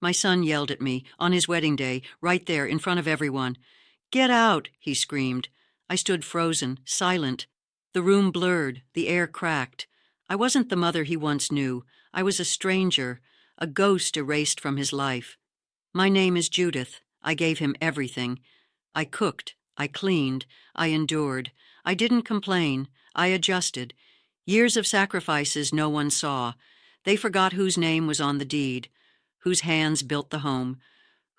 My son yelled at me, on his wedding day, right there in front of everyone. "Get out!" he screamed. I stood frozen, silent. The room blurred, the air cracked. I wasn't the mother he once knew. I was a stranger, a ghost erased from his life. My name is Judith. I gave him everything. I cooked, I cleaned, I endured. I didn't complain. I adjusted. Years of sacrifices no one saw. They forgot whose name was on the deed, whose hands built the home,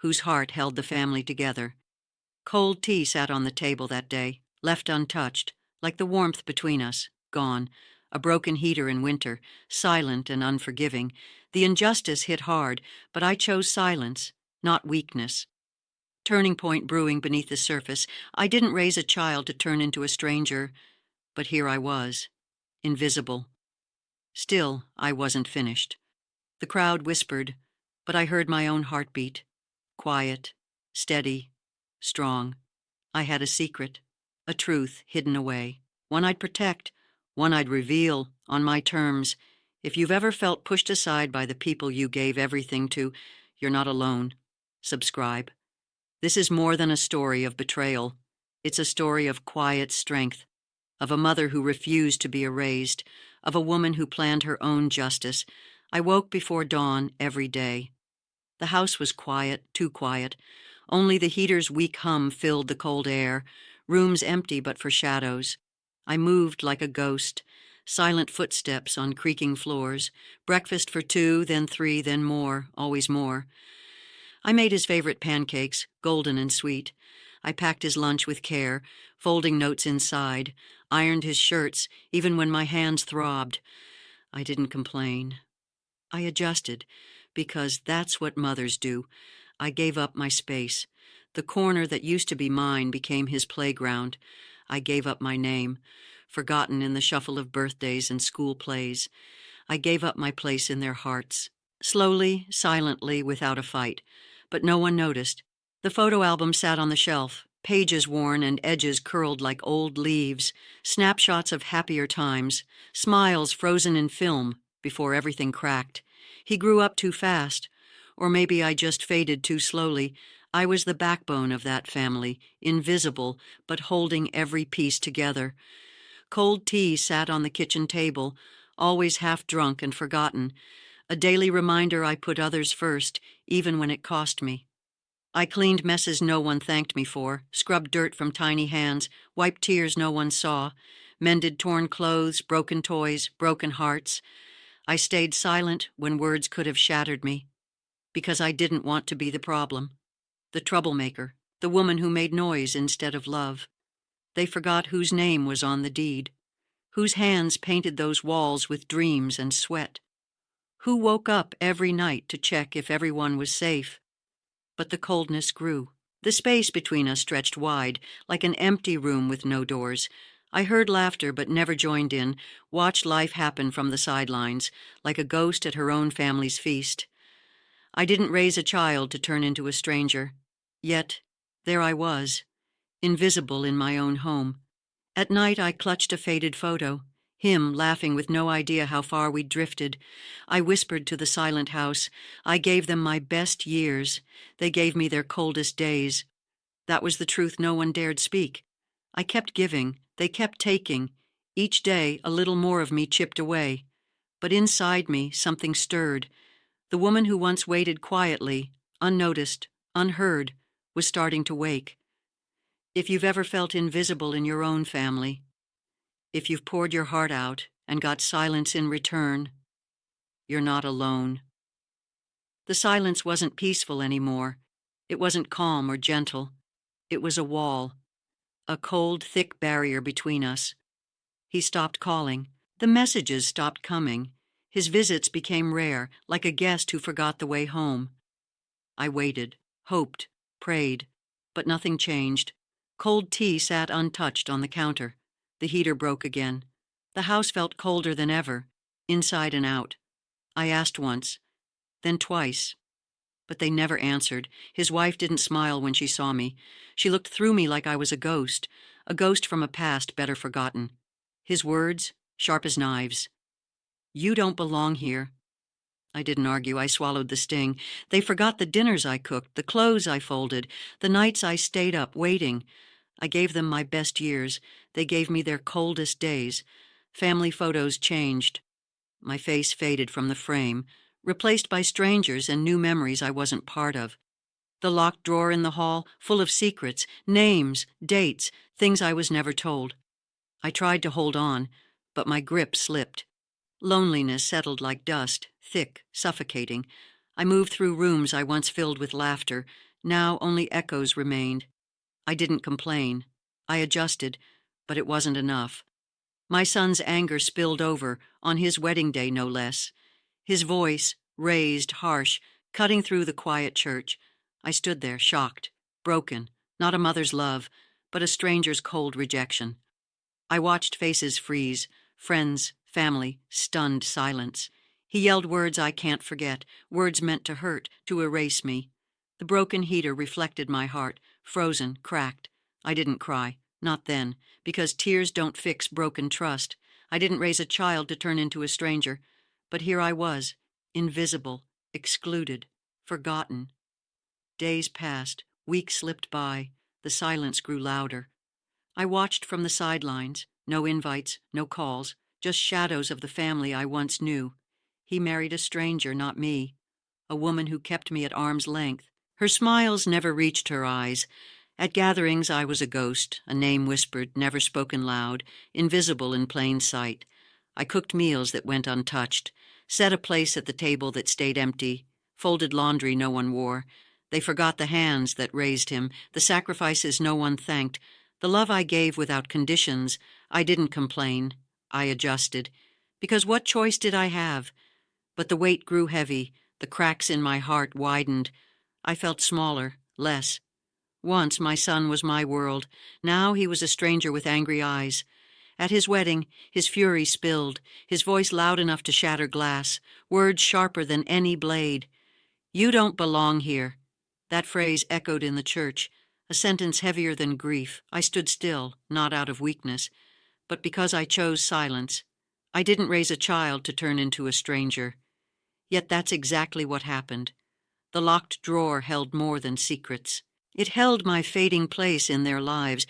whose heart held the family together. Cold tea sat on the table that day, left untouched, like the warmth between us, gone. A broken heater in winter, silent and unforgiving. The injustice hit hard, but I chose silence, not weakness. Turning Point brewing beneath the surface, I didn't raise a child to turn into a stranger, but here I was, invisible. Still, I wasn't finished. The crowd whispered, but I heard my own heartbeat. Quiet, steady, strong. I had a secret, a truth hidden away, one I'd protect, one I'd reveal on my terms. If you've ever felt pushed aside by the people you gave everything to, you're not alone. Subscribe. This is more than a story of betrayal. It's a story of quiet strength, of a mother who refused to be erased, of a woman who planned her own justice. I woke before dawn every day. The house was quiet, too quiet. Only the heater's weak hum filled the cold air, rooms empty but for shadows. I moved like a ghost, silent footsteps on creaking floors, breakfast for 2, then 3, then more, always more. I made his favorite pancakes, golden and sweet. I packed his lunch with care, folding notes inside, ironed his shirts, even when my hands throbbed. I didn't complain. I adjusted, because that's what mothers do. I gave up my space. The corner that used to be mine became his playground. I gave up my name, forgotten in the shuffle of birthdays and school plays. I gave up my place in their hearts, slowly, silently, without a fight. But no one noticed. The photo album sat on the shelf, pages worn and edges curled like old leaves, snapshots of happier times, smiles frozen in film before everything cracked. He grew up too fast, or maybe I just faded too slowly. I was the backbone of that family, invisible, but holding every piece together. Cold tea sat on the kitchen table, always half drunk and forgotten, a daily reminder I put others first, even when it cost me. I cleaned messes no one thanked me for, scrubbed dirt from tiny hands, wiped tears no one saw, mended torn clothes, broken toys, broken hearts. I stayed silent when words could have shattered me, because I didn't want to be the problem, the troublemaker, the woman who made noise instead of love. They forgot whose name was on the deed, whose hands painted those walls with dreams and sweat, who woke up every night to check if everyone was safe. But the coldness grew. The space between us stretched wide, like an empty room with no doors. I heard laughter but never joined in, watched life happen from the sidelines, like a ghost at her own family's feast. I didn't raise a child to turn into a stranger. Yet, there I was, invisible in my own home. At night I clutched a faded photo, him laughing with no idea how far we'd drifted. I whispered to the silent house. I gave them my best years. They gave me their coldest days. That was the truth no one dared speak. I kept giving. They kept taking. Each day a little more of me chipped away. But inside me something stirred. The woman who once waited quietly, unnoticed, unheard, was starting to wake. If you've ever felt invisible in your own family, if you've poured your heart out and got silence in return, you're not alone. The silence wasn't peaceful anymore. It wasn't calm or gentle. It was a wall, a cold, thick barrier between us. He stopped calling. The messages stopped coming. His visits became rare, like a guest who forgot the way home. I waited, hoped, prayed, but nothing changed. Cold tea sat untouched on the counter. The heater broke again. The house felt colder than ever, inside and out. I asked once, then twice, but they never answered. His wife didn't smile when she saw me. She looked through me like I was a ghost from a past better forgotten. His words, sharp as knives. You don't belong here. I didn't argue. I swallowed the sting. They forgot the dinners I cooked, the clothes I folded, the nights I stayed up waiting. I gave them my best years. They gave me their coldest days. Family photos changed. My face faded from the frame, replaced by strangers and new memories I wasn't part of. The locked drawer in the hall, full of secrets, names, dates, things I was never told. I tried to hold on, but my grip slipped. Loneliness settled like dust, thick, suffocating. I moved through rooms I once filled with laughter. Now only echoes remained. I didn't complain. I adjusted, but it wasn't enough. My son's anger spilled over, on his wedding day no less. His voice, raised, harsh, cutting through the quiet church. I stood there, shocked, broken, not a mother's love, but a stranger's cold rejection. I watched faces freeze, friends, family, stunned silence. He yelled words I can't forget, words meant to hurt, to erase me. The broken heater reflected my heart, frozen, cracked. I didn't cry, not then, because tears don't fix broken trust. I didn't raise a child to turn into a stranger. But here I was, invisible, excluded, forgotten. Days passed, weeks slipped by, the silence grew louder. I watched from the sidelines, no invites, no calls, just shadows of the family I once knew. He married a stranger, not me, a woman who kept me at arm's length. Her smiles never reached her eyes. At gatherings I was a ghost, a name whispered, never spoken loud, invisible in plain sight. I cooked meals that went untouched, set a place at the table that stayed empty, folded laundry no one wore. They forgot the hands that raised him, the sacrifices no one thanked, the love I gave without conditions. I didn't complain. I adjusted. Because what choice did I have? But the weight grew heavy, the cracks in my heart widened. I felt smaller, less. Once my son was my world. Now he was a stranger with angry eyes. At his wedding, his fury spilled, his voice loud enough to shatter glass, words sharper than any blade. "You don't belong here." That phrase echoed in the church, a sentence heavier than grief. I stood still, not out of weakness, but because I chose silence. I didn't raise a child to turn into a stranger. Yet that's exactly what happened. The locked drawer held more than secrets. It held my fading place in their lives.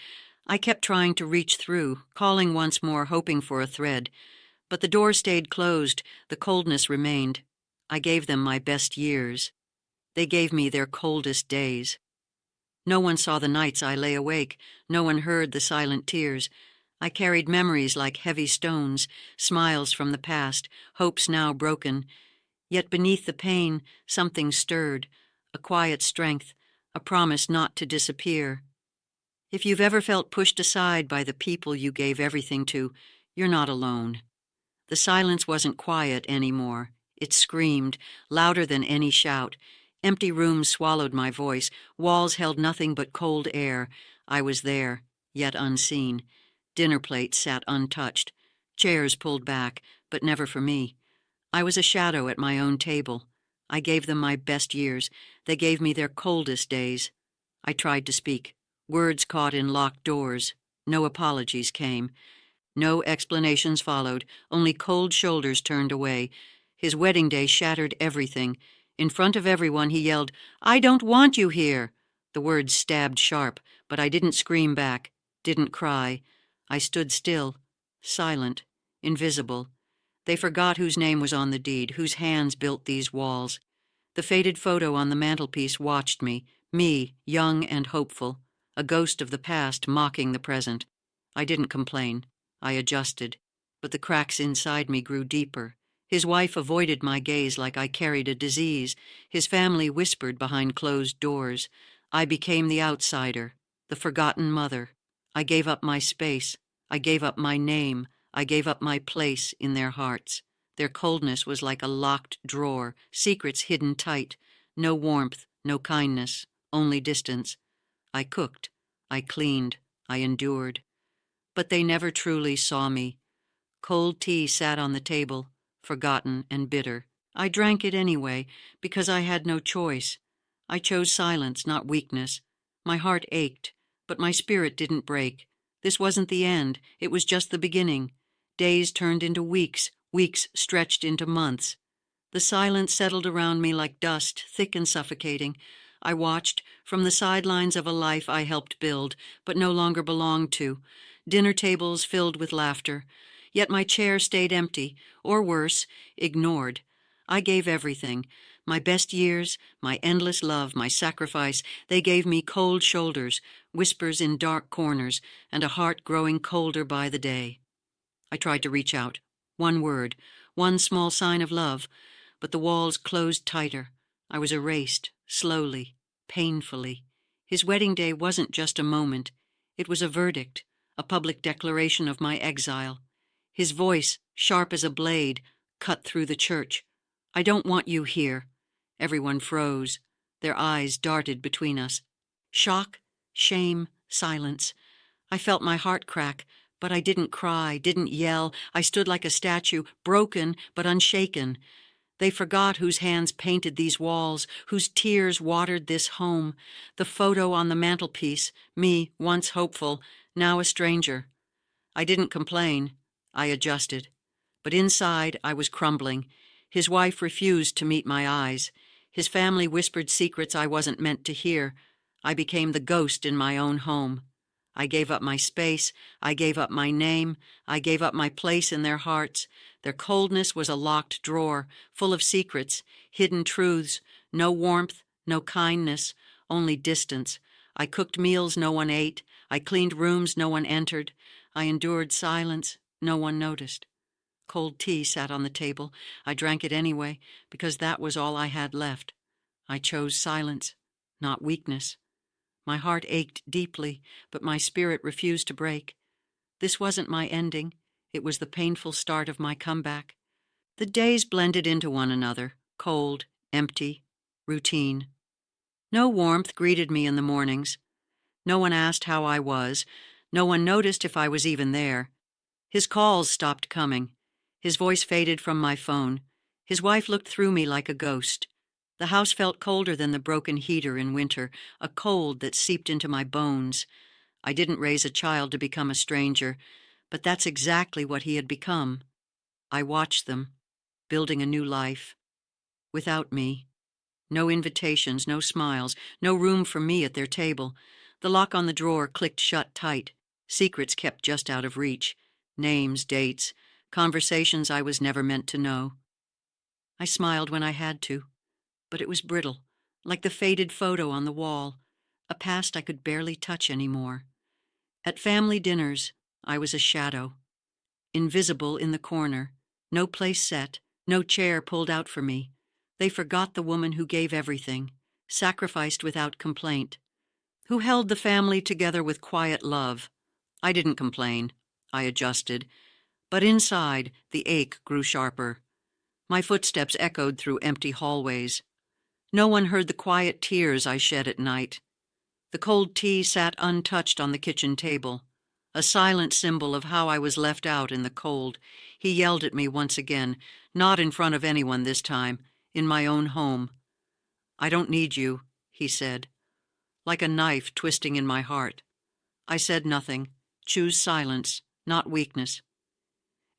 I kept trying to reach through, calling once more, hoping for a thread. But the door stayed closed, the coldness remained. I gave them my best years. They gave me their coldest days. No one saw the nights I lay awake. No one heard the silent tears. I carried memories like heavy stones, smiles from the past, hopes now broken. Yet beneath the pain, something stirred, a quiet strength, a promise not to disappear. If you've ever felt pushed aside by the people you gave everything to, you're not alone. The silence wasn't quiet anymore. It screamed, louder than any shout. Empty rooms swallowed my voice. Walls held nothing but cold air. I was there, yet unseen. Dinner plates sat untouched. Chairs pulled back, but never for me. I was a shadow at my own table. I gave them my best years. They gave me their coldest days. I tried to speak. Words caught in locked doors. No apologies came. No explanations followed. Only cold shoulders turned away. His wedding day shattered everything. In front of everyone, he yelled, "I don't want you here!" The words stabbed sharp, but I didn't scream back, didn't cry. I stood still, silent, invisible. They forgot whose name was on the deed, whose hands built these walls. The faded photo on the mantelpiece watched me, young and hopeful, a ghost of the past mocking the present. I didn't complain. I adjusted, but the cracks inside me grew deeper. His wife avoided my gaze like I carried a disease. His family whispered behind closed doors. I became the outsider, the forgotten mother. I gave up my space. I gave up my name. I gave up my place in their hearts. Their coldness was like a locked drawer, secrets hidden tight. No warmth, no kindness, only distance. I cooked. I cleaned. I endured. But they never truly saw me. Cold tea sat on the table, forgotten and bitter. I drank it anyway, because I had no choice. I chose silence, not weakness. My heart ached, but my spirit didn't break. This wasn't the end. It was just the beginning. Days turned into weeks, weeks stretched into months. The silence settled around me like dust, thick and suffocating. I watched from the sidelines of a life I helped build, but no longer belonged to. Dinner tables filled with laughter. Yet my chair stayed empty, or worse, ignored. I gave everything. My best years, my endless love, my sacrifice, they gave me cold shoulders, whispers in dark corners, and a heart growing colder by the day. I tried to reach out. One word, one small sign of love, but the walls closed tighter. I was erased, slowly, painfully. His wedding day wasn't just a moment. It was a verdict, a public declaration of my exile. His voice, sharp as a blade, cut through the church. "I don't want you here." Everyone froze. Their eyes darted between us. Shock, shame, silence. I felt my heart crack, but I didn't cry, didn't yell. I stood like a statue, broken but unshaken. They forgot whose hands painted these walls, whose tears watered this home. The photo on the mantelpiece, me, once hopeful, now a stranger. I didn't complain. I adjusted. But inside, I was crumbling. His wife refused to meet my eyes. His family whispered secrets I wasn't meant to hear. I became the ghost in my own home. I gave up my space. I gave up my name. I gave up my place in their hearts. Their coldness was a locked drawer, full of secrets, hidden truths, no warmth, no kindness, only distance. I cooked meals no one ate. I cleaned rooms no one entered. I endured silence no one noticed. Cold tea sat on the table. I drank it anyway, because that was all I had left. I chose silence, not weakness. My heart ached deeply, but my spirit refused to break. This wasn't my ending. It was the painful start of my comeback. The days blended into one another, cold, empty, routine. No warmth greeted me in the mornings. No one asked how I was. No one noticed if I was even there. His calls stopped coming. His voice faded from my phone. His wife looked through me like a ghost. The house felt colder than the broken heater in winter, a cold that seeped into my bones. I didn't raise a child to become a stranger, but that's exactly what he had become. I watched them, building a new life. Without me. No invitations, no smiles, no room for me at their table. The lock on the drawer clicked shut tight. Secrets kept just out of reach. Names, dates, conversations I was never meant to know. I smiled when I had to, but it was brittle, like the faded photo on the wall, a past I could barely touch anymore. At family dinners, I was a shadow, invisible in the corner, no place set, no chair pulled out for me. They forgot the woman who gave everything, sacrificed without complaint, who held the family together with quiet love. I didn't complain. I adjusted. But inside, the ache grew sharper. My footsteps echoed through empty hallways. No one heard the quiet tears I shed at night. The cold tea sat untouched on the kitchen table, a silent symbol of how I was left out in the cold. He yelled at me once again, not in front of anyone this time, in my own home. "I don't need you," he said, like a knife twisting in my heart. I said nothing. Choose silence, not weakness.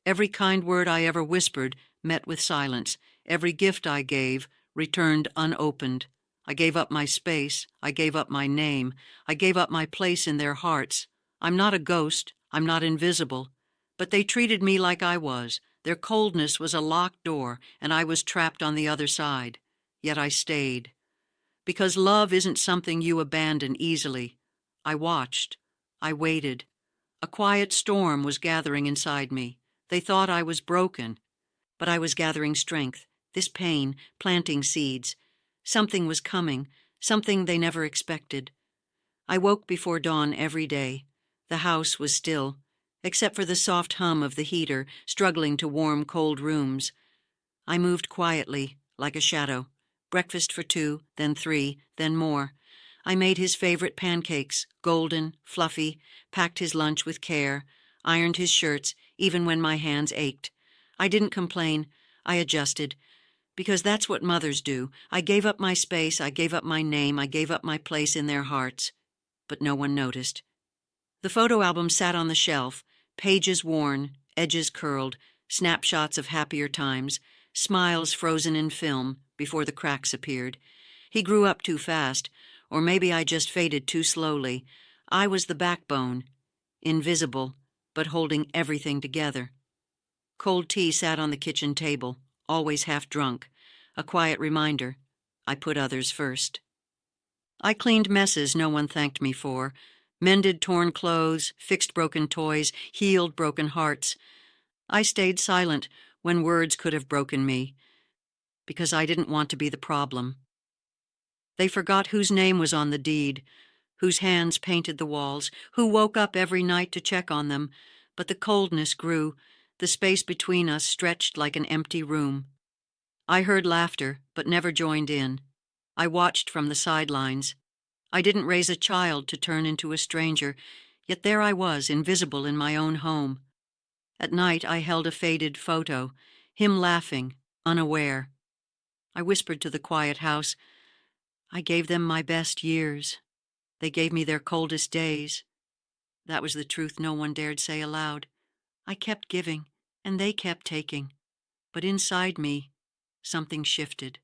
Every kind word I ever whispered met with silence. Every gift I gave returned unopened. I gave up my space. I gave up my name. I gave up my place in their hearts. I'm not a ghost. I'm not invisible. But they treated me like I was. Their coldness was a locked door, and I was trapped on the other side. Yet I stayed. Because love isn't something you abandon easily. I watched. I waited. A quiet storm was gathering inside me. They thought I was broken. But I was gathering strength, this pain, planting seeds. Something was coming, something they never expected. I woke before dawn every day. The house was still, except for the soft hum of the heater struggling to warm cold rooms. I moved quietly, like a shadow. Breakfast for 2, then 3, then more. I made his favorite pancakes, golden, fluffy, packed his lunch with care, ironed his shirts, even when my hands ached. I didn't complain. I adjusted. Because that's what mothers do. I gave up my space, I gave up my name, I gave up my place in their hearts. But no one noticed. The photo album sat on the shelf, pages worn, edges curled, snapshots of happier times. smiles frozen in film before the cracks appeared. He grew up too fast, or maybe I just faded too slowly. I was the backbone, invisible, but holding everything together. Cold tea sat on the kitchen table, always half drunk, a quiet reminder I put others first. I cleaned messes no one thanked me for, mended torn clothes, fixed broken toys, healed broken hearts. I stayed silent when words could have broken me, because I didn't want to be the problem. They forgot whose name was on the deed, whose hands painted the walls, who woke up every night to check on them, but the coldness grew, the space between us stretched like an empty room. I heard laughter, but never joined in. I watched from the sidelines. I didn't raise a child to turn into a stranger, yet there I was, invisible in my own home. At night I held a faded photo, him laughing, unaware. I whispered to the quiet house, I gave them my best years. They gave me their coldest days. That was the truth no one dared say aloud. I kept giving, and they kept taking. But inside me, something shifted.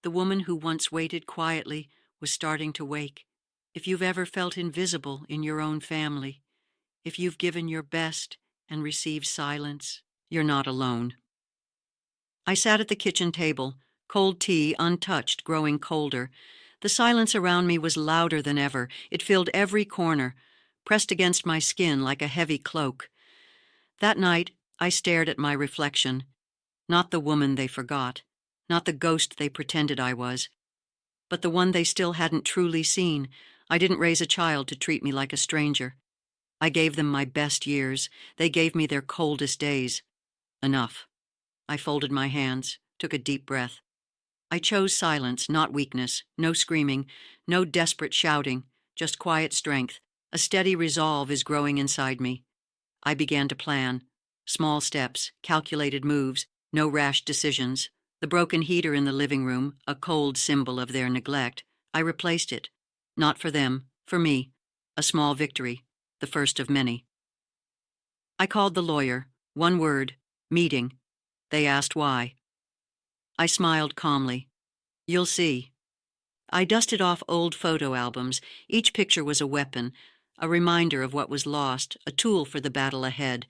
The woman who once waited quietly was starting to wake. If you've ever felt invisible in your own family, if you've given your best and received silence, you're not alone. I sat at the kitchen table, cold tea untouched, growing colder. The silence around me was louder than ever. It filled every corner, pressed against my skin like a heavy cloak. That night, I stared at my reflection. Not the woman they forgot, not the ghost they pretended I was, but the one they still hadn't truly seen. I didn't raise a child to treat me like a stranger. I gave them my best years. They gave me their coldest days. Enough. I folded my hands, took a deep breath. I chose silence, not weakness, no screaming, no desperate shouting, just quiet strength. A steady resolve is growing inside me. I began to plan. Small steps, calculated moves, no rash decisions. The broken heater in the living room, a cold symbol of their neglect, I replaced it. Not for them, for me. A small victory, the first of many. I called the lawyer. One word, meeting. They asked why. I smiled calmly. You'll see. I dusted off old photo albums. Each picture was a weapon, a reminder of what was lost, a tool for the battle ahead.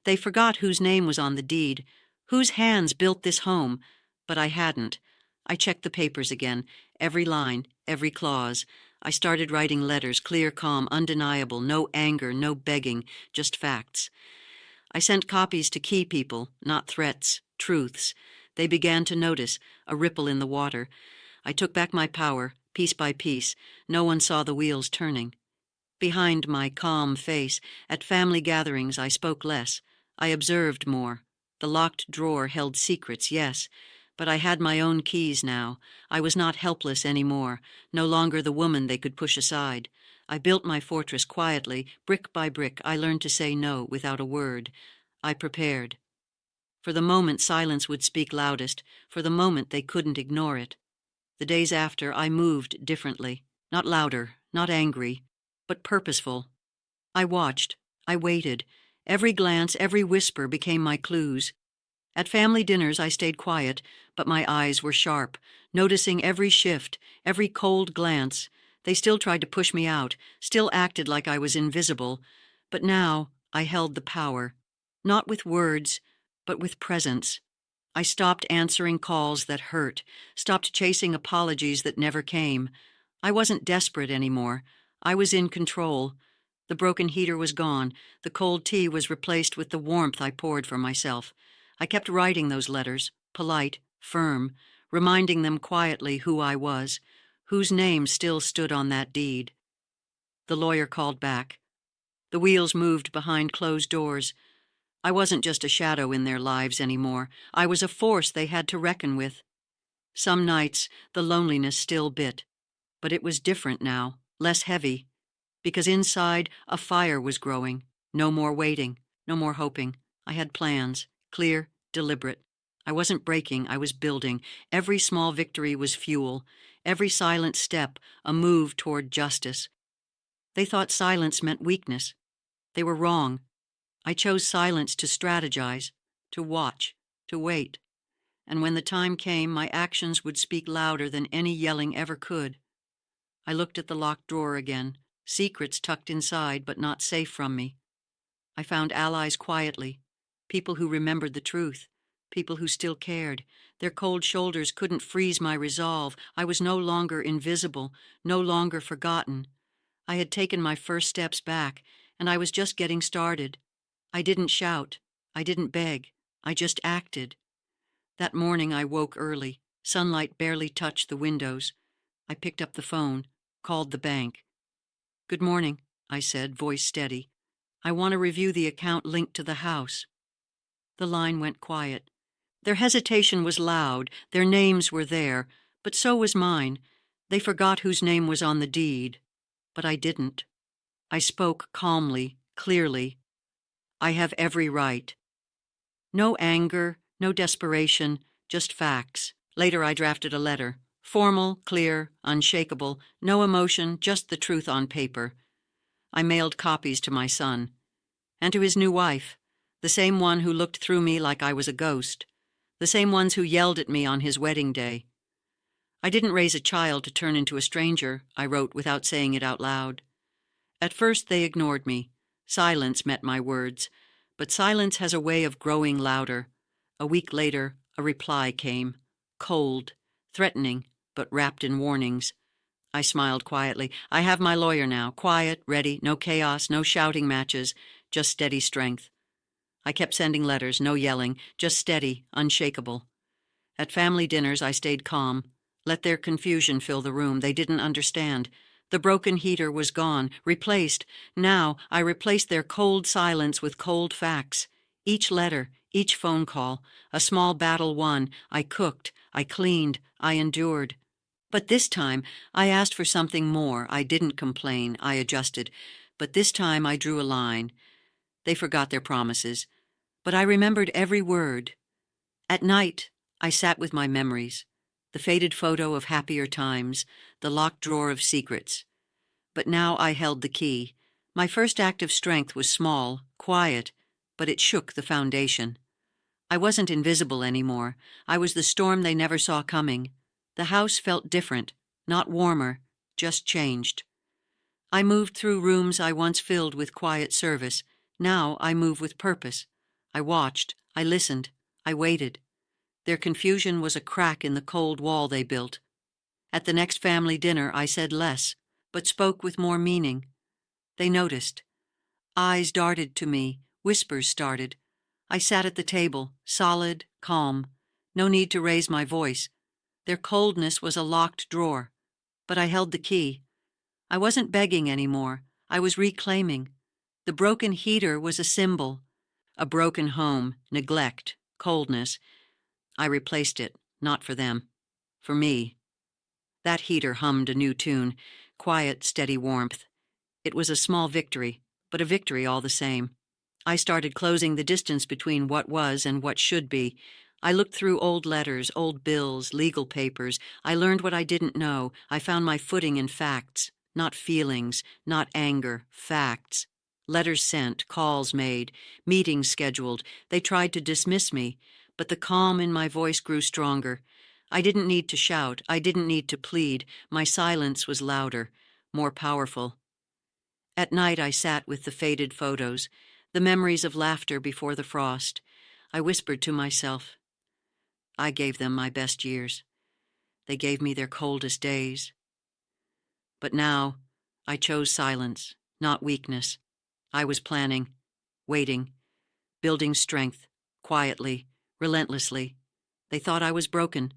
They forgot whose name was on the deed, whose hands built this home, but I hadn't. I checked the papers again, every line, every clause. I started writing letters, clear, calm, undeniable, no anger, no begging, just facts. I sent copies to key people, not threats, truths. They began to notice, a ripple in the water. I took back my power, piece by piece. No one saw the wheels turning. Behind my calm face, at family gatherings I spoke less. I observed more. The locked drawer held secrets, yes, but I had my own keys now. I was not helpless anymore, no longer the woman they could push aside. I built my fortress quietly, brick by brick. I learned to say no without a word. I prepared. For the moment silence would speak loudest, for the moment they couldn't ignore it. The days after, I moved differently, not louder, not angry, but purposeful. I watched, I waited. Every glance, every whisper became my clues. At family dinners I stayed quiet, but my eyes were sharp, noticing every shift, every cold glance. They still tried to push me out, still acted like I was invisible, but now I held the power, not with words, but with presence. I stopped answering calls that hurt, stopped chasing apologies that never came. I wasn't desperate anymore. I was in control. The broken heater was gone. The cold tea was replaced with the warmth I poured for myself. I kept writing those letters, polite, firm, reminding them quietly who I was, whose name still stood on that deed. The lawyer called back. The wheels moved behind closed doors. I wasn't just a shadow in their lives anymore. I was a force they had to reckon with. Some nights, the loneliness still bit, but it was different now, less heavy, because inside a fire was growing. No more waiting, no more hoping. I had plans, clear, deliberate. I wasn't breaking, I was building. Every small victory was fuel, every silent step a move toward justice. They thought silence meant weakness. They were wrong. I chose silence to strategize, to watch, to wait. and when the time came, my actions would speak louder than any yelling ever could. I looked at the locked drawer again, secrets tucked inside but not safe from me. I found allies quietly, people who remembered the truth, people who still cared. Their cold shoulders couldn't freeze my resolve. I was no longer invisible, no longer forgotten. I had taken my first steps back, and I was just getting started. I didn't shout. I didn't beg. I just acted. That morning I woke early. Sunlight barely touched the windows. I picked up the phone, called the bank. "Good morning," I said, voice steady. "I want to review the account linked to the house." The line went quiet. Their hesitation was loud, their names were there, but so was mine. They forgot whose name was on the deed. But I didn't. I spoke calmly, clearly. "I have every right." No anger, no desperation, just facts. Later I drafted a letter. Formal, clear, unshakable, no emotion, just the truth on paper. I mailed copies to my son. And to his new wife, the same one who looked through me like I was a ghost, the same ones who yelled at me on his wedding day. "I didn't raise a child to turn into a stranger," I wrote without saying it out loud. At first they ignored me. Silence met my words. But silence has a way of growing louder. A week later, a reply came. Cold, threatening, but wrapped in warnings. I smiled quietly. I have my lawyer now. Quiet, ready, no chaos, no shouting matches, just steady strength. I kept sending letters, no yelling, just steady, unshakable. At family dinners, I stayed calm. Let their confusion fill the room. They didn't understand. The broken heater was gone, replaced. Now I replaced their cold silence with cold facts. Each letter, each phone call, a small battle won. I cooked, I cleaned, I endured. But this time, I asked for something more. I didn't complain, I adjusted. But this time I drew a line. They forgot their promises. But I remembered every word. At night, I sat with my memories. The faded photo of happier times, the locked drawer of secrets. But now I held the key. My first act of strength was small, quiet, but it shook the foundation. I wasn't invisible anymore. I was the storm they never saw coming. The house felt different, not warmer, just changed. I moved through rooms I once filled with quiet service. Now I move with purpose. I watched, I listened, I waited. Their confusion was a crack in the cold wall they built. At the next family dinner, I said less, but spoke with more meaning. They noticed. Eyes darted to me, whispers started. I sat at the table, solid, calm. No need to raise my voice. Their coldness was a locked drawer, but I held the key. I wasn't begging anymore. I was reclaiming. The broken heater was a symbol. A broken home, neglect, coldness. I replaced it, not for them, for me. That heater hummed a new tune, quiet, steady warmth. It was a small victory, but a victory all the same. I started closing the distance between what was and what should be. I looked through old letters, old bills, legal papers. I learned what I didn't know. I found my footing in facts, not feelings, not anger, facts. Letters sent, calls made, meetings scheduled. They tried to dismiss me, but the calm in my voice grew stronger. I didn't need to shout. I didn't need to plead. My silence was louder, more powerful. At night I sat with the faded photos, the memories of laughter before the frost. I whispered to myself, I gave them my best years. They gave me their coldest days. But now I chose silence, not weakness. I was planning, waiting, building strength, quietly, relentlessly. They thought I was broken,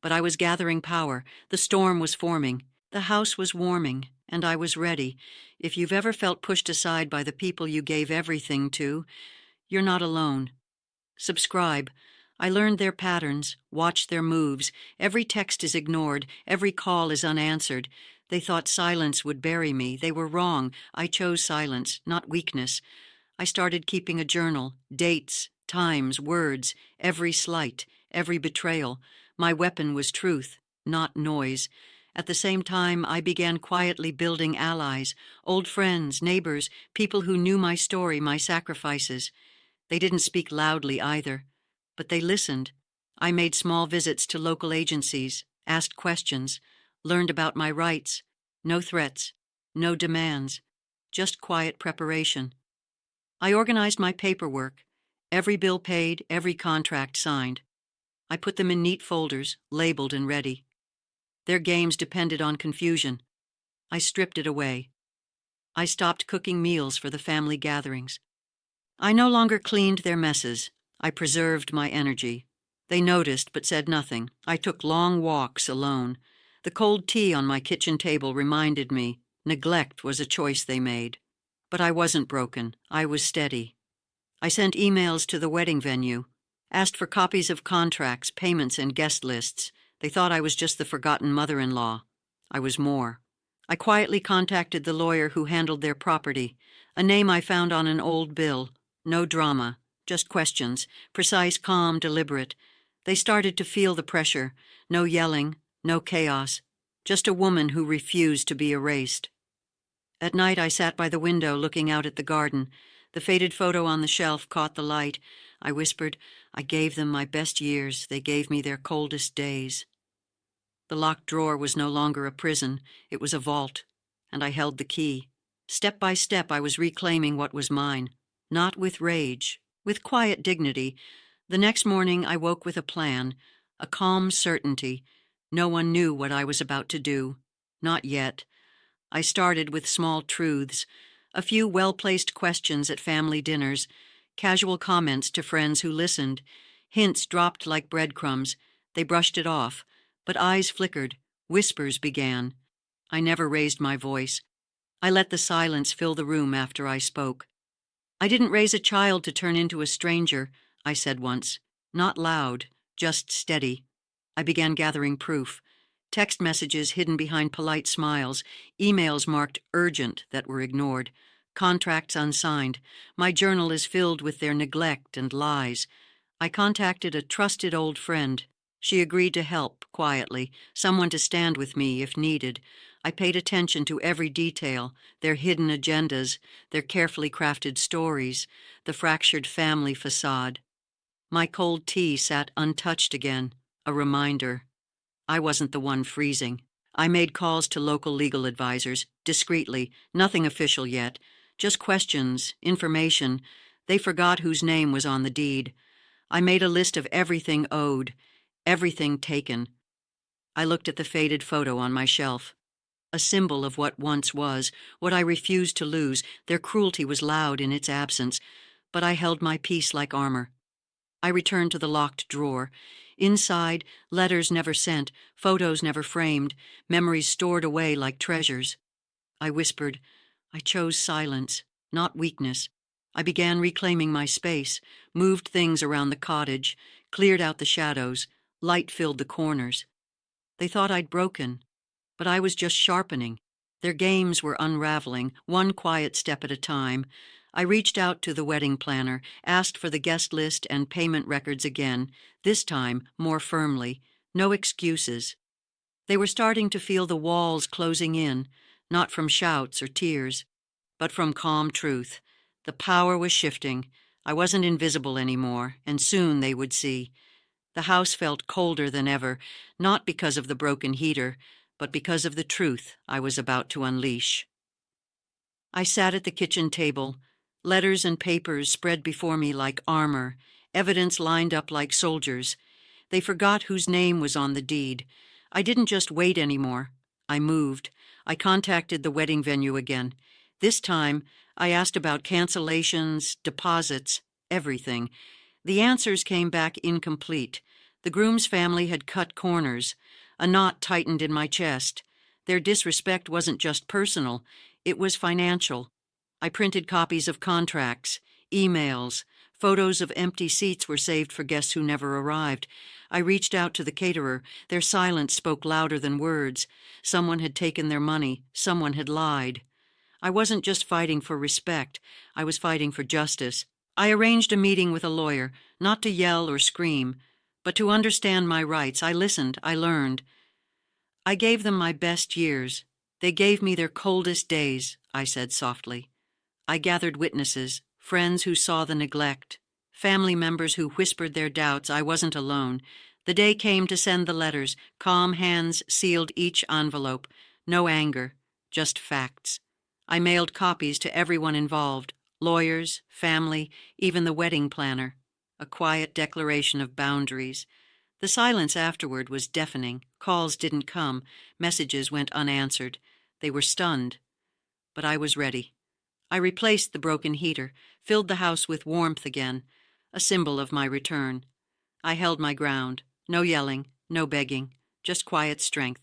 but I was gathering power. The storm was forming. The house was warming, and I was ready. If you've ever felt pushed aside by the people you gave everything to, you're not alone. Subscribe. I learned their patterns, watched their moves. Every text is ignored. Every call is unanswered. They thought silence would bury me. They were wrong. I chose silence, not weakness. I started keeping a journal, dates, times, words, every slight, every betrayal. My weapon was truth, not noise. At the same time, I began quietly building allies, old friends, neighbors, people who knew my story, my sacrifices. They didn't speak loudly either, but they listened. I made small visits to local agencies, asked questions, learned about my rights. No threats, no demands, just quiet preparation. I organized my paperwork, every bill paid, every contract signed. I put them in neat folders, labeled and ready. Their games depended on confusion. I stripped it away. I stopped cooking meals for the family gatherings. I no longer cleaned their messes. I preserved my energy. They noticed but said nothing. I took long walks alone. The cold tea on my kitchen table reminded me neglect was a choice they made. But I wasn't broken. I was steady. I sent emails to the wedding venue, asked for copies of contracts, payments, and guest lists. They thought I was just the forgotten mother-in-law. I was more. I quietly contacted the lawyer who handled their property, a name I found on an old bill. No drama, just questions, precise, calm, deliberate. They started to feel the pressure. No yelling, no chaos, just a woman who refused to be erased. At night I sat by the window looking out at the garden. The faded photo on the shelf caught the light. I whispered, I gave them my best years. They gave me their coldest days. The locked drawer was no longer a prison. It was a vault, and I held the key. Step by step I was reclaiming what was mine. Not with rage, with quiet dignity. The next morning I woke with a plan, a calm certainty. No one knew what I was about to do. Not yet. I started with small truths, a few well-placed questions at family dinners, casual comments to friends who listened, hints dropped like breadcrumbs. They brushed it off, but eyes flickered, whispers began. I never raised my voice. I let the silence fill the room after I spoke. I didn't raise a child to turn into a stranger, I said once. Not loud, just steady. I began gathering proof. Text messages hidden behind polite smiles, emails marked urgent that were ignored, contracts unsigned. My journal is filled with their neglect and lies. I contacted a trusted old friend. She agreed to help, quietly, someone to stand with me if needed. I paid attention to every detail, their hidden agendas, their carefully crafted stories, the fractured family facade. My cold tea sat untouched again, a reminder. I wasn't the one freezing. I made calls to local legal advisors, discreetly, nothing official yet, just questions, information. They forgot whose name was on the deed. I made a list of everything owed, everything taken. I looked at the faded photo on my shelf. A symbol of what once was, what I refused to lose. Their cruelty was loud in its absence, but I held my peace like armor. I returned to the locked drawer. Inside, letters never sent, photos never framed, memories stored away like treasures. I whispered, I chose silence, not weakness. I began reclaiming my space, moved things around the cottage, cleared out the shadows, light filled the corners. They thought I'd broken, but I was just sharpening. Their games were unraveling, one quiet step at a time. I reached out to the wedding planner, asked for the guest list and payment records again, this time more firmly. No excuses. They were starting to feel the walls closing in, not from shouts or tears, but from calm truth. The power was shifting. I wasn't invisible anymore, and soon they would see. The house felt colder than ever, not because of the broken heater, but because of the truth I was about to unleash. I sat at the kitchen table, letters and papers spread before me like armor, evidence lined up like soldiers. They forgot whose name was on the deed. I didn't just wait anymore. I moved. I contacted the wedding venue again. This time, I asked about cancellations, deposits, everything. The answers came back incomplete. The groom's family had cut corners. A knot tightened in my chest. Their disrespect wasn't just personal, it was financial. I printed copies of contracts, emails, photos of empty seats were saved for guests who never arrived. I reached out to the caterer. Their silence spoke louder than words. Someone had taken their money. Someone had lied. I wasn't just fighting for respect. I was fighting for justice. I arranged a meeting with a lawyer, not to yell or scream, but to understand my rights. I listened. I learned. I gave them my best years. They gave me their coldest days, I said softly. I gathered witnesses, friends who saw the neglect, family members who whispered their doubts. I wasn't alone. The day came to send the letters. Calm hands sealed each envelope. No anger, just facts. I mailed copies to everyone involved, lawyers, family, even the wedding planner. A quiet declaration of boundaries. The silence afterward was deafening. Calls didn't come. Messages went unanswered. They were stunned. But I was ready. I replaced the broken heater, filled the house with warmth again, a symbol of my return. I held my ground. No yelling, no begging, just quiet strength.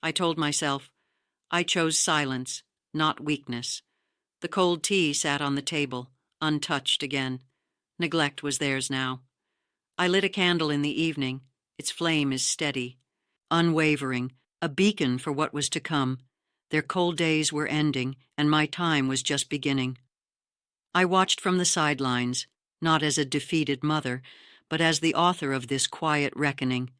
I told myself, I chose silence, not weakness. The cold tea sat on the table, untouched again. Neglect was theirs now. I lit a candle in the evening. Its flame is steady, unwavering, a beacon for what was to come. Their cold days were ending, and my time was just beginning. I watched from the sidelines, not as a defeated mother, but as the author of this quiet reckoning.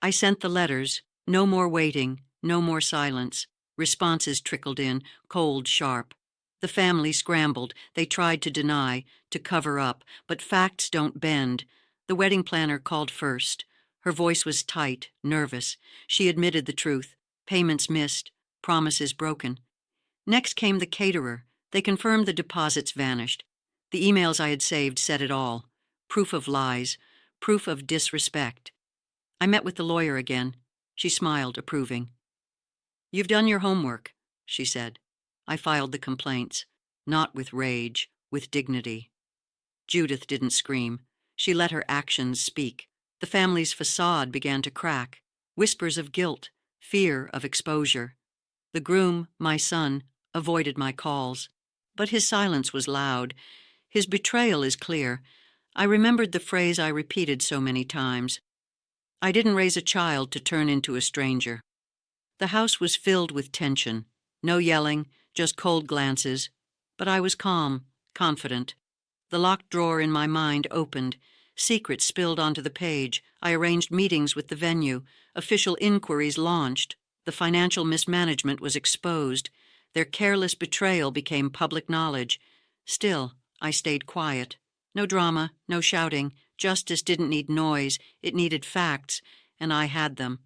I sent the letters, no more waiting, no more silence. Responses trickled in, cold, sharp. The family scrambled. They tried to deny, to cover up, but facts don't bend. The wedding planner called first. Her voice was tight, nervous. She admitted the truth. Payments missed, promises broken. Next came the caterer. They confirmed the deposits vanished. The emails I had saved said it all. Proof of lies, proof of disrespect. I met with the lawyer again. She smiled, approving. "You've done your homework," she said. I filed the complaints, not with rage, with dignity. Judith didn't scream. She let her actions speak. The family's facade began to crack. Whispers of guilt, fear of exposure. The groom, my son, avoided my calls. But his silence was loud. His betrayal is clear. I remembered the phrase I repeated so many times. I didn't raise a child to turn into a stranger. The house was filled with tension. No yelling, just cold glances. But I was calm, confident. The locked drawer in my mind opened. Secrets spilled onto the page. I arranged meetings with the venue. Official inquiries launched. The financial mismanagement was exposed. Their careless betrayal became public knowledge. Still, I stayed quiet. No drama, no shouting. Justice didn't need noise. It needed facts, and I had them.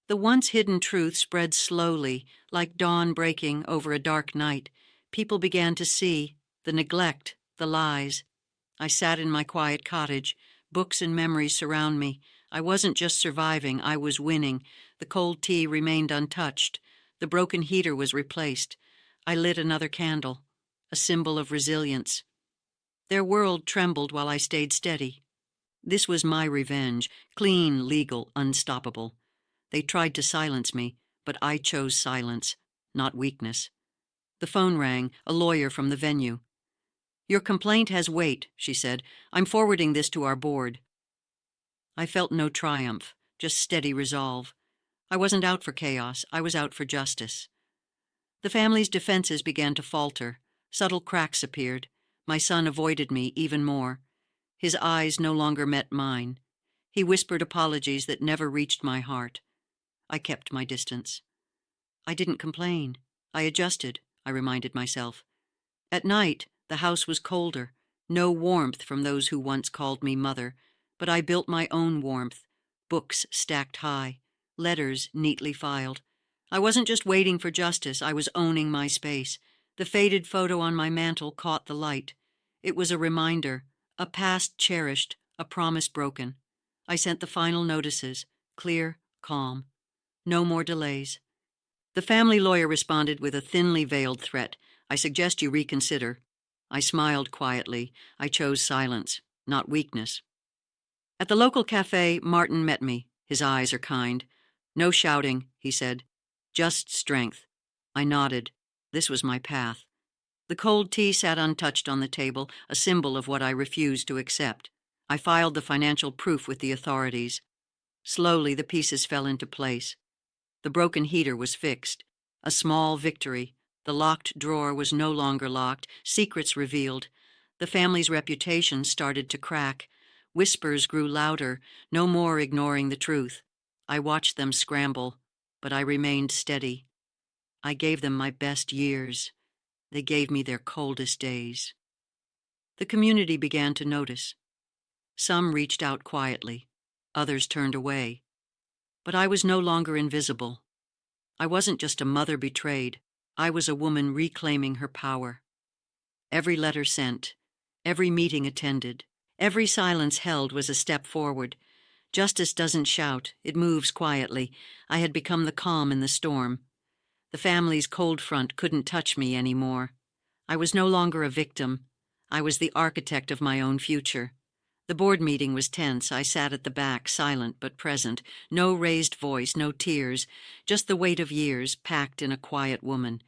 The once hidden truth spread slowly, like dawn breaking over a dark night. People began to see the neglect, the lies. I sat in my quiet cottage. Books and memories surround me. I wasn't just surviving, I was winning. The cold tea remained untouched. The broken heater was replaced. I lit another candle, a symbol of resilience. Their world trembled while I stayed steady. This was my revenge, clean, legal, unstoppable. They tried to silence me, but I chose silence, not weakness. The phone rang, a lawyer from the venue. "Your complaint has weight," she said. "I'm forwarding this to our board." I felt no triumph, just steady resolve. I wasn't out for chaos, I was out for justice. The family's defenses began to falter. Subtle cracks appeared. My son avoided me even more. His eyes no longer met mine. He whispered apologies that never reached my heart. I kept my distance. I didn't complain. I adjusted, I reminded myself. At night, the house was colder. No warmth from those who once called me mother. But I built my own warmth. Books stacked high. Letters neatly filed. I wasn't just waiting for justice, I was owning my space. The faded photo on my mantel caught the light. It was a reminder, a past cherished, a promise broken. I sent the final notices, clear, calm. No more delays. The family lawyer responded with a thinly veiled threat. "I suggest you reconsider." I smiled quietly. I chose silence, not weakness. At the local cafe, Martin met me. His eyes are kind. "No shouting," he said. "Just strength." I nodded. This was my path. The cold tea sat untouched on the table, a symbol of what I refused to accept. I filed the financial proof with the authorities. Slowly, the pieces fell into place. The broken heater was fixed. A small victory. The locked drawer was no longer locked. Secrets revealed. The family's reputation started to crack. Whispers grew louder, no more ignoring the truth. I watched them scramble, but I remained steady. I gave them my best years. They gave me their coldest days. The community began to notice. Some reached out quietly. Others turned away. But I was no longer invisible. I wasn't just a mother betrayed. I was a woman reclaiming her power. Every letter sent, every meeting attended, every silence held was a step forward. Justice doesn't shout, it moves quietly. I had become the calm in the storm. The family's cold front couldn't touch me anymore. I was no longer a victim. I was the architect of my own future. The board meeting was tense. I sat at the back, silent but present. No raised voice, no tears, just the weight of years packed in a quiet woman.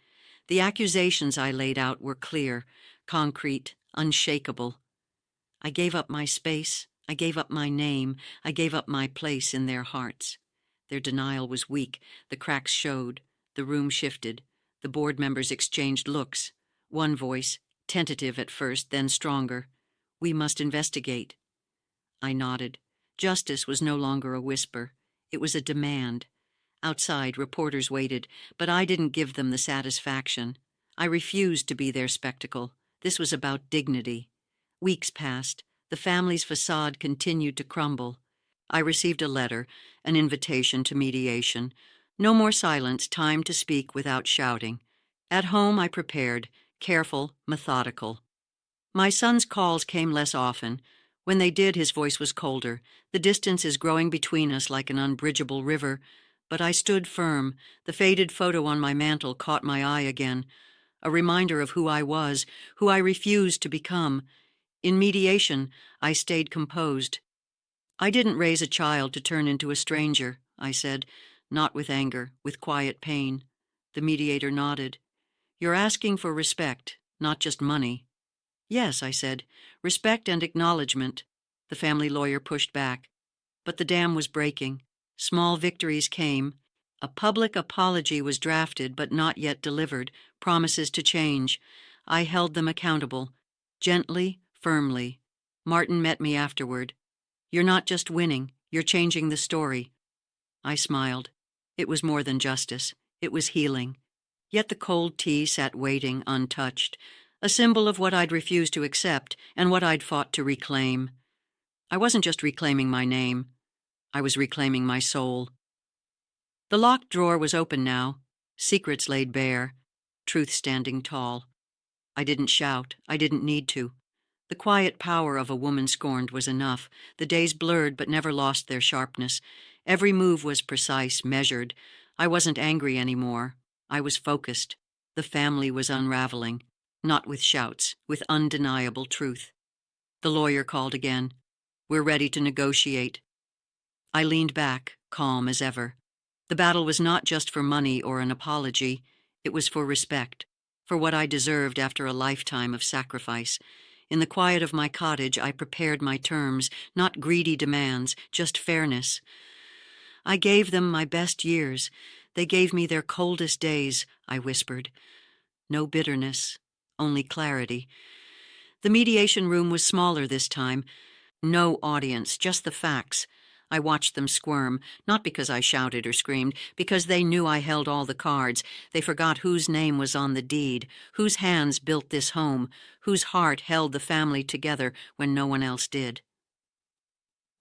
The accusations I laid out were clear, concrete, unshakable. I gave up my space, I gave up my name, I gave up my place in their hearts. Their denial was weak, the cracks showed, the room shifted, the board members exchanged looks. One voice, tentative at first, then stronger. "We must investigate." I nodded. Justice was no longer a whisper. It was a demand. Outside, reporters waited, but I didn't give them the satisfaction. I refused to be their spectacle. This was about dignity. Weeks passed. The family's facade continued to crumble. I received a letter, an invitation to mediation. No more silence, time to speak without shouting. At home, I prepared, careful, methodical. My son's calls came less often. When they did, his voice was colder. The distance is growing between us like an unbridgeable river. But I stood firm. The faded photo on my mantel caught my eye again. A reminder of who I was, who I refused to become. In mediation, I stayed composed. "I didn't raise a child to turn into a stranger," I said, not with anger, with quiet pain. The mediator nodded. "You're asking for respect, not just money." "Yes," I said, "respect and acknowledgement." The family lawyer pushed back. But the dam was breaking. Small victories came. A public apology was drafted but not yet delivered, promises to change. I held them accountable, gently, firmly. Martin met me afterward. "You're not just winning, you're changing the story." I smiled. It was more than justice. It was healing. Yet the cold tea sat waiting, untouched, a symbol of what I'd refused to accept and what I'd fought to reclaim. I wasn't just reclaiming my name. I was reclaiming my soul. The locked drawer was open now, secrets laid bare, truth standing tall. I didn't shout. I didn't need to. The quiet power of a woman scorned was enough. The days blurred but never lost their sharpness. Every move was precise, measured. I wasn't angry anymore. I was focused. The family was unraveling. Not with shouts, with undeniable truth. The lawyer called again. "We're ready to negotiate." I leaned back, calm as ever. The battle was not just for money or an apology. It was for respect, for what I deserved after a lifetime of sacrifice. In the quiet of my cottage, I prepared my terms, not greedy demands, just fairness. I gave them my best years. They gave me their coldest days, I whispered. No bitterness, only clarity. The mediation room was smaller this time. No audience, just the facts. I watched them squirm, not because I shouted or screamed, because they knew I held all the cards. They forgot whose name was on the deed, whose hands built this home, whose heart held the family together when no one else did.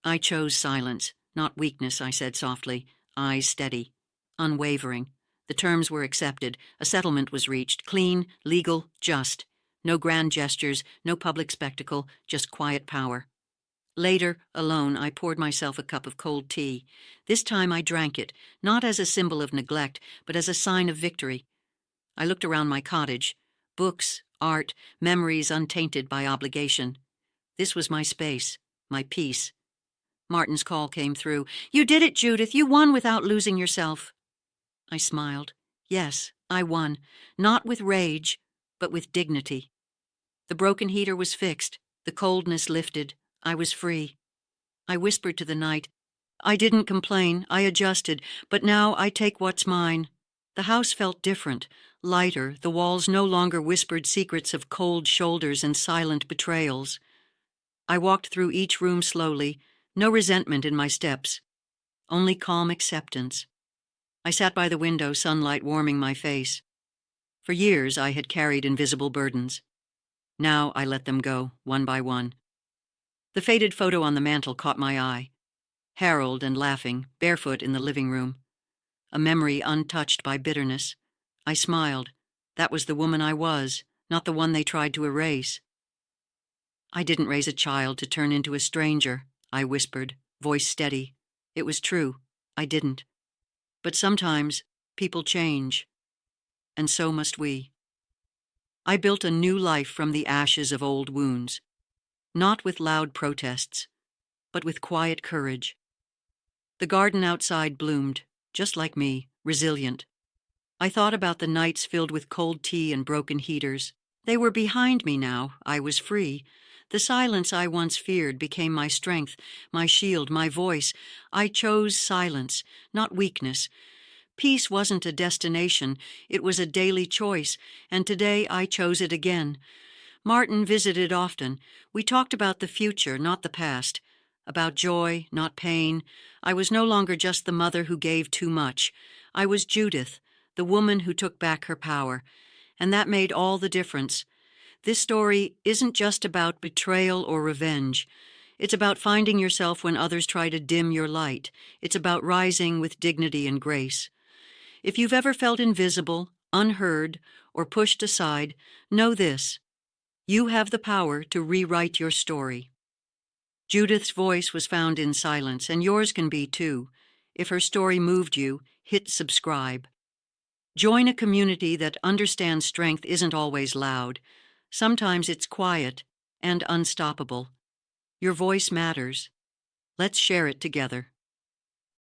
I chose silence, not weakness, I said softly, eyes steady, unwavering. The terms were accepted. A settlement was reached, clean, legal, just. No grand gestures, no public spectacle, just quiet power. Later, alone, I poured myself a cup of cold tea. This time I drank it, not as a symbol of neglect, but as a sign of victory. I looked around my cottage. Books, art, memories untainted by obligation. This was my space, my peace. Martin's call came through. "You did it, Judith. You won without losing yourself." I smiled. Yes, I won. Not with rage, but with dignity. The broken heater was fixed. The coldness lifted. I was free. I whispered to the night. I didn't complain. I adjusted. But now I take what's mine. The house felt different, lighter. The walls no longer whispered secrets of cold shoulders and silent betrayals. I walked through each room slowly, no resentment in my steps, only calm acceptance. I sat by the window, sunlight warming my face. For years I had carried invisible burdens. Now I let them go, one by one. The faded photo on the mantel caught my eye. Harold and laughing, barefoot in the living room. A memory untouched by bitterness. I smiled. That was the woman I was, not the one they tried to erase. I didn't raise a child to turn into a stranger, I whispered, voice steady. It was true. I didn't. But sometimes people change, and so must we. I built a new life from the ashes of old wounds, not with loud protests, but with quiet courage. The garden outside bloomed, just like me, resilient. I thought about the nights filled with cold tea and broken heaters. They were behind me now. I was free. The silence I once feared became my strength, my shield, my voice. I chose silence, not weakness. Peace wasn't a destination, it was a daily choice, and today I chose it again. Martin visited often. We talked about the future, not the past. About joy, not pain. I was no longer just the mother who gave too much. I was Judith, the woman who took back her power. And that made all the difference. This story isn't just about betrayal or revenge. It's about finding yourself when others try to dim your light. It's about rising with dignity and grace. If you've ever felt invisible, unheard, or pushed aside, know this: you have the power to rewrite your story. Judith's voice was found in silence, and yours can be too. If her story moved you, hit subscribe. Join a community that understands strength isn't always loud. Sometimes it's quiet and unstoppable. Your voice matters. Let's share it together.